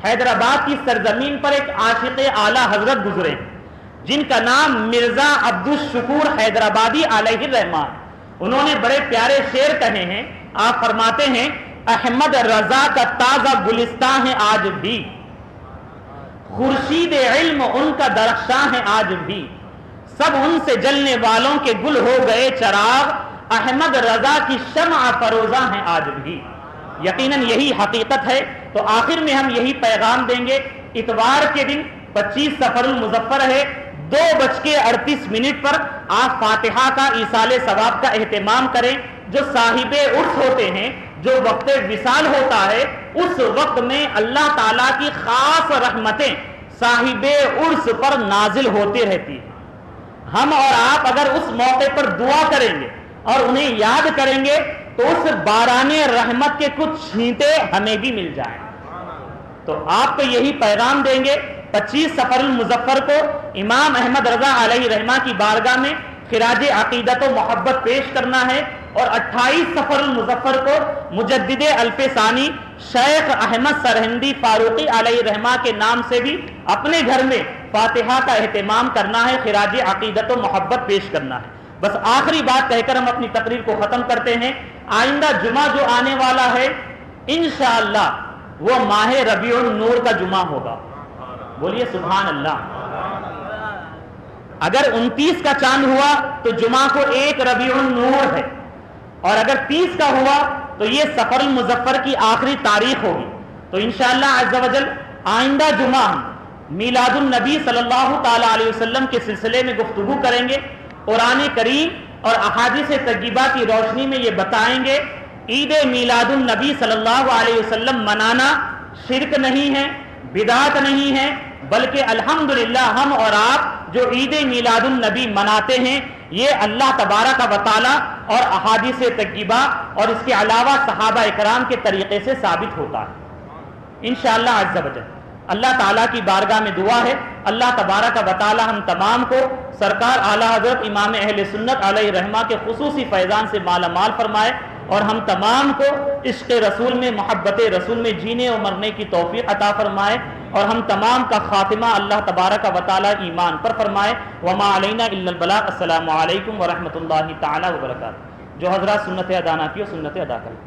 حیدرآباد کی سرزمین پر ایک عاشق اعلیٰ حضرت گزرے جن کا نام مرزا عبدالشکور حیدرآبادی علیہ الرحمہ. انہوں نے بڑے پیارے شعر کہے ہیں. آپ فرماتے ہیں احمد رضا کا تازہ گلستان ہے آج بھی، خورشید علم ان کا درخشاں ہے آج بھی، سب ان سے جلنے والوں کے گل ہو گئے چراغ، احمد رضا کی شمع فروزاں ہے آج بھی. یقیناً یہی حقیقت ہے۔ تو آخر میں ہم یہی پیغام دیں گے، اتوار کے دن 25 سفر المظفر ہے، 2:38 پر آپ فاتحہ کا ایصال ثواب کا اہتمام کریں۔ جو صاحب عرس ہوتے ہیں، جو وقت وصال ہوتا ہے، اس وقت میں اللہ تعالیٰ کی خاص رحمتیں صاحب عرس پر نازل ہوتی رہتی ہیں۔ ہم اور آپ اگر اس موقع پر دعا کریں گے اور انہیں یاد کریں گے تو اس باران رحمت کے کچھ چھینٹے ہمیں بھی مل جائیں۔ تو آپ کو یہی پیغام دیں گے، 25 سفر المظفر کو امام احمد رضا علیہ رحمہ کی بارگاہ میں خراج عقیدت و محبت پیش کرنا ہے، اور 28 سفر المظفر کو مجدد الف ثانی شیخ احمد سرہندی فاروقی علیہ رحمہ کے نام سے بھی اپنے گھر میں فاتحہ کا اہتمام کرنا ہے، خراج عقیدت و محبت پیش کرنا ہے۔ بس آخری بات کہہ کر ہم اپنی تقریر کو ختم کرتے ہیں۔ آئندہ جمعہ جو آنے والا ہے انشاءاللہ وہ ماہ ربیع النور کا جمعہ ہوگا، بولیے سبحان اللہ۔ اگر 29 کا چاند ہوا تو جمعہ کو 1 ربیع النور ہے، اور اگر 30 کا ہوا تو یہ سفر المظفر کی آخری تاریخ ہوگی۔ تو انشاءاللہ عز و جل آئندہ جمعہ ہم میلاد النبی صلی اللہ تعالی علیہ وسلم کے سلسلے میں گفتگو کریں گے، قرآن کریم اور احادیث طیبہ کی روشنی میں یہ بتائیں گے عید میلاد النبی صلی اللہ علیہ وسلم منانا شرک نہیں ہے، بدعت نہیں ہے، بلکہ الحمدللہ ہم اور آپ جو عید میلاد النبی مناتے ہیں یہ اللہ تبارک و تعالی اور احادیث طیبہ اور اس کے علاوہ صحابہ اکرام کے طریقے سے ثابت ہوتا ہے انشاءاللہ عز و جل۔ اللہ تعالیٰ کی بارگاہ میں دعا ہے اللہ تبارک و تعالی ہم تمام کو سرکار اعلیٰ حضرت امام اہل سنت علیہ رحمہ کے خصوصی فیضان سے مالا مال فرمائے، اور ہم تمام کو عشق رسول میں، محبت رسول میں جینے اور مرنے کی توفیق عطا فرمائے، اور ہم تمام کا خاتمہ اللہ تبارک و تعالی ایمان پر فرمائے۔ وما علینا الا البلاغ۔ السلام علیکم ورحمۃ اللہ تعالی وبرکاتہ۔ جو حضرات سنت ادا نہ کی وہ سنت ادا کریں۔